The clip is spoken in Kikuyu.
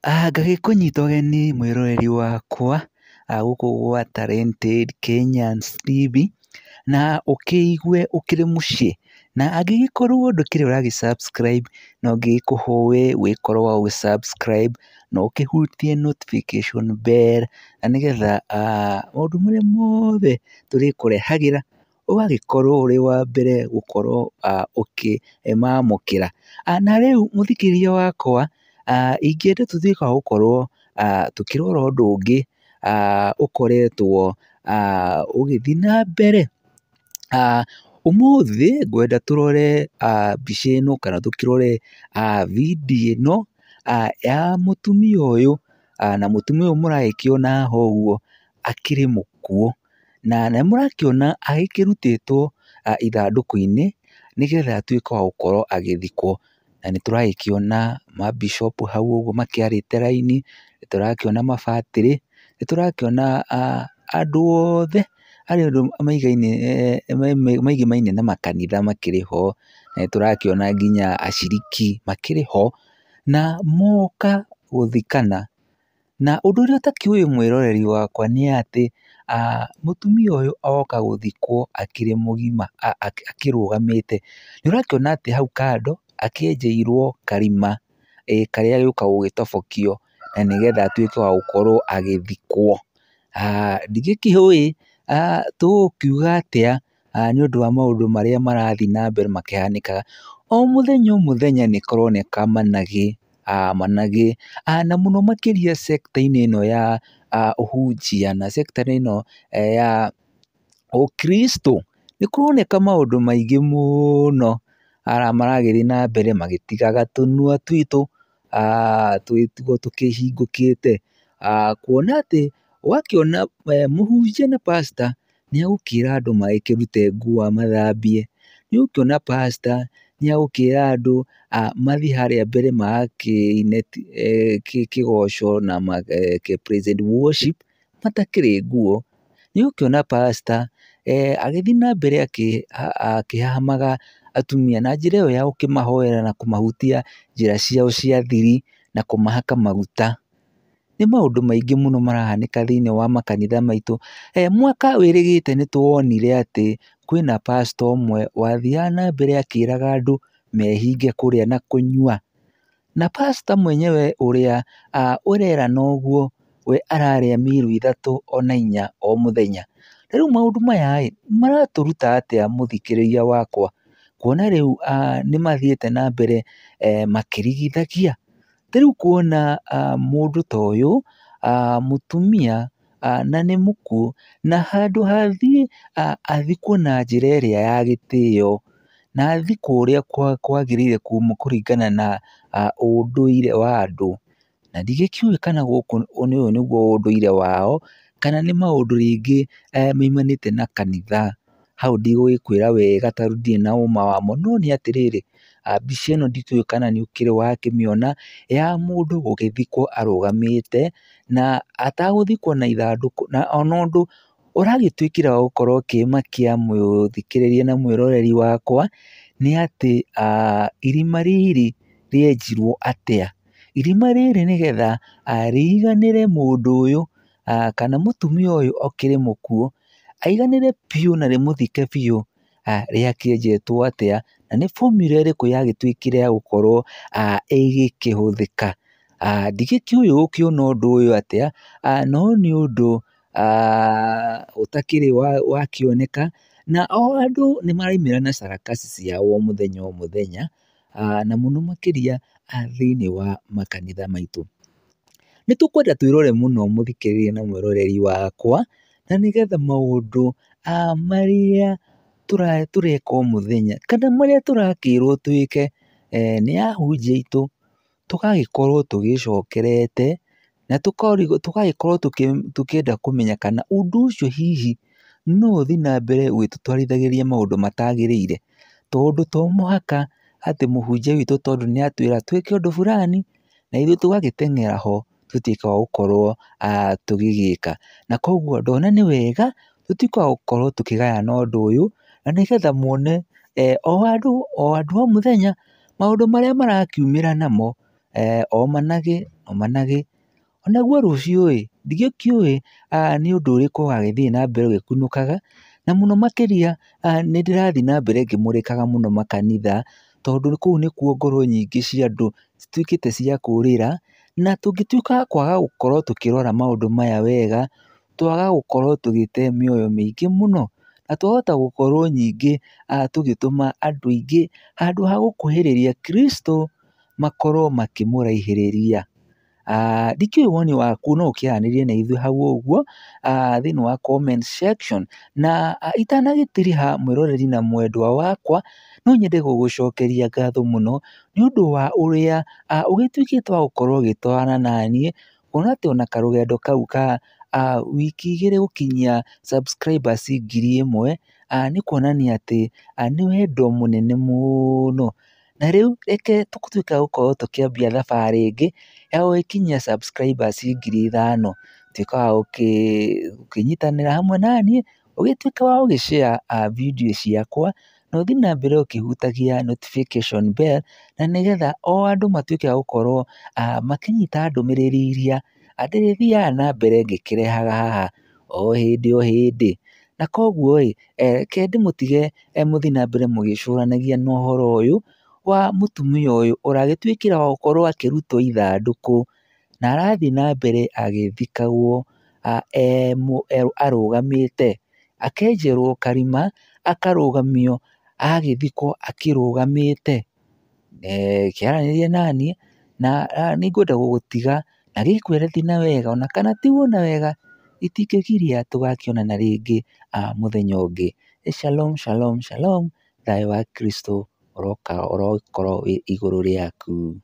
Ngagĩkũnyita ũgeni mwĩroreri wakwa gũkũ gwa Talented Kenyans TV, na ũkĩigue ũkĩrĩ mũciĩ, na angĩgĩkorwo ndũkĩrĩ ũragĩ subscribe no ngĩkũhoe ũgĩkorwo wa gũ subscribe na ũkĩhutie notification bell, na nĩgetha maũndũ marĩa mothe tũrĩkũrehagĩra ũgagĩkorwo ũrĩ wa mbere gũkorwo ũkĩmamũkĩra. Na rĩu mũthikĩrĩria wakwa, ingĩenda tũtuĩke wa gũkorwo tũkĩrora ũndũ ũngĩ ũkoretwo ũgĩthiĩ na mbere. Ũmũthĩ ngwenda tũrore mbica ĩno kana tũkĩrore video ĩno ya mũtumia ũyũ, na mũtumia ũyũ mũragĩkĩona haha ũguo akĩrĩ mũkuũ, na nĩmũrakĩona agĩkĩrutĩtwo ithandũkũ-inĩ nĩgetha atuĩke wa gũkorwo agĩthikwo. Na nĩtũragĩkĩona mambicopu hau ũguo makĩarĩte raini, nĩtũrakĩona mabatĩrĩ, nĩtũrakĩona andũ othe maigainie na makanitha makĩrĩ ho, na nĩtũrakĩona nginya aciriki makĩrĩ ho na moka gũthikana. Na ũndũ ũrĩa ũtakĩũĩ mwĩroreri wakwa nĩ atĩ mũtumia ũyũ oka gũthikwo akĩrĩ mũgima akĩrũgamĩte. Nĩũrakĩona atĩ hau kando akĩenjeirwo karima karĩa gagĩũka gũgĩtobokio na nĩgetha atuĩke wa gũkorwo agĩthikwo. Ndigĩkĩũĩ tũgũkiuga atĩa nĩũndũ wa maũndũ marĩa marathiĩ na mbere makĩhanĩkaga. O mũthenya o mũthenya nĩkũroneka managĩ na mũno makĩria sector-inĩ ĩno ya ũhunjia na sector ĩno ya ũkristo, nĩkũroneka maũndũ maingĩ mũno maragĩthiĩ na mbere magĩtigaga tũnua twitũ tũkĩhingũkĩte, kuona atĩ ũgakĩona mũhunjia na pastor nĩegũkĩra andũ magĩkĩrute nguo amathambie, nĩũgũkĩona pastor nĩegũkĩra andũ mathiĩ harĩa mbere magakĩine kĩgoco na praise and worship matakĩrĩ nguo. Nĩũgũkĩona pastor agĩthiĩ na mbere akĩhahamaga atumia na njĩra ĩyo ya gũkĩmahoera na kũmahutia njĩra ciao cia thiri na kũmahaka maguta. Nĩ maũndũ maingĩ mũno marahanĩka thĩinĩ wa makanitha maitũ. Mwaka wĩrĩgĩte nĩtuonire atĩ kwĩna pastor ũmwe wathiaga na mbere akĩraga andũ mehinge kũrĩa na kũnyua, na pastor mwenyewe ũrĩa ũrerana ũguo we ararĩa mĩru 3 ona 4 o mũthenya. Rĩu maũndũ maya maratũruta atĩa mũthikĩrĩria wakwa, kuona rĩu nĩmathiĩte na mbere makĩrigithagia. Rĩu kuona mũndũ ta ũyũ mũtumia na nĩ mũkuũ, na handũ hathiĩ athikwo na njĩra ĩrĩa ya gĩtĩo na athikwo ũrĩa kwagĩrĩire kũringana na ũndũire wa andũ, na ndigĩkĩũĩ kana gũkũ ũyũ nĩguo ũndũire wao kana nĩ maũndũ rĩngĩ maimanĩte na kanitha. Hau ndigũgĩkwĩra wega tondũ ndirĩ na ũma wamo, no nĩ atĩrĩrĩ, mbica ĩno ndikĩũĩ kana nĩũkĩrĩ wakĩmĩona ya mũndũ gũgĩthikwo arũgamĩte na atagũthikwo na ithandũkũ. Na ona ũndũ ũragĩtuĩkire wa gũkorwo ũkĩmakia mũthikĩrĩria na mwĩroreri wakwa nĩ atĩ irima rĩrĩ rĩenjirwo atĩa. Irima rĩrĩ nĩgetha rĩiganĩre mũndũ ũyũ kana mũtumia ũyũ akĩrĩ mũkuũ, aiganĩre biũ na rĩmũthike biũ, rĩakĩenjetwo atĩa na nĩ formula ĩrĩkũ yagĩtuĩkire ya gũkorwo ĩgĩkĩhũthĩka. Ndigĩkĩũĩ gũkĩona ũndũ ũyũ atĩa, no nĩ ũndũ ũtakĩrĩ wakĩoneka, na o andũ nĩmaraumĩra na sarakasi ciao o mũthenya o mũthenya, na mũno makĩria thĩinĩ wa makanitha maitũ. Nĩtũkwenda twĩrore mũno mũthikĩrĩria na mwĩroreri wakwa, na nĩgetha maũndũ marĩa tũreka o mũthenya kana marĩa tũrakĩrwo twĩke nĩ ahunjia aitũ, tũgagĩkorwo tũgĩcokerete na tũgagĩkorwo tũkĩenda kũmenya kana ũndũ ũcio hihi no ũthiĩ na mbere gũgĩtũtwarithagĩria maũndũ matagĩrĩire, tondũ to mũhaka atĩ mũhunjia witũ tondũ nĩatwĩra twĩke ũndũ fulani na ithuĩ tũgagĩteng'era ho tũtuĩke wa gũkorwo tũgĩgĩka. Na koguo ndona nĩ wega tũtuĩke wa gũkorwo tũkĩgayana ũndũ ũyũ, na nĩgetha muone o andũ o mũthenya maũndũ marĩa marakiumĩra namo omanage, onaguo rũciũ ndigĩkĩũĩ nĩ ũndũ ũrĩkũ ũgagĩthiĩ na mbere ũgĩkunũkaga, na mũno makĩria nĩ ndĩrathiĩ na mbere ngĩmũrĩkaga mũno makanitha, tondũ kũu nĩkuo ngoro nyingĩ cia andũ cituĩkĩte cia kũũrĩra, na tũngĩtuĩka wa kwaga gũkorwo tũkĩrora maũndũ maya wega, twaga gũkorwo tũgĩte mĩoyo mĩingĩ mũno, na twahota gũkorwo ningĩ tũgĩtũma andũ aingĩ handũ ha gũkuhĩrĩria Kristo makorwo makĩmũraihĩrĩria. Ndikĩũĩ woni waku no ũkĩaranĩrie na ithuĩ hau ũguo thĩinĩ wa comment section, na itanagĩtiriha mwĩroreri na mwendwa wakwa, no nyende gũgũcokeria ngatho mũno nĩ ũndũ wa ũrĩa ũgĩtuĩkĩte wa gũkorwo ũgĩtwarana naniĩ, kuona atĩ ona karũgendo kau ka wiki igĩrĩ gũkinyia subscribers 1000 nĩ kuonania atĩ nĩ wendo mũnene mũno. Na rĩu reke tũtuĩke a gũkorwo tũkĩambia thabarĩ ĩngĩ ya gũgĩkinyia subscribers 5000, tuĩka wa gũkĩnyitanĩra hamwe naniĩ, ũgĩtuĩka wa gũgĩ share video ciakwa, na ũthiĩ na mbere ũkĩhutagia notification bell, na nĩgetha o andũ matuĩke a gũkorwo makĩnyita ndũmĩrĩri iria ndĩrĩthiaga na mbere ngĩkĩrehaga haha o hĩndĩ. Na koguo reke ndĩmũtige mũthiĩ na mbere mũgĩcũranagia na ũhoro ũyũ wa mũtumia ũyũ ũragĩtuĩkire wa gũkorwo akĩrutwo ithandũkũ, na arathiĩ na mbere agĩthikagwo arũgamĩte, akenjerwo karima akarũgamio, agagĩthikwo akĩrũgamĩte. Kĩaranĩria naniĩ na nĩngwenda gũgũtiga na gĩkwĩre ti na wega, ona kana tigwo na wega, itingĩgiria tũgakĩonana rĩngĩ mũthenya ũngĩ. Shalom, shalom, shalom, thayũ wa Kristo ũrokorwo wĩ igũrũ rĩaku.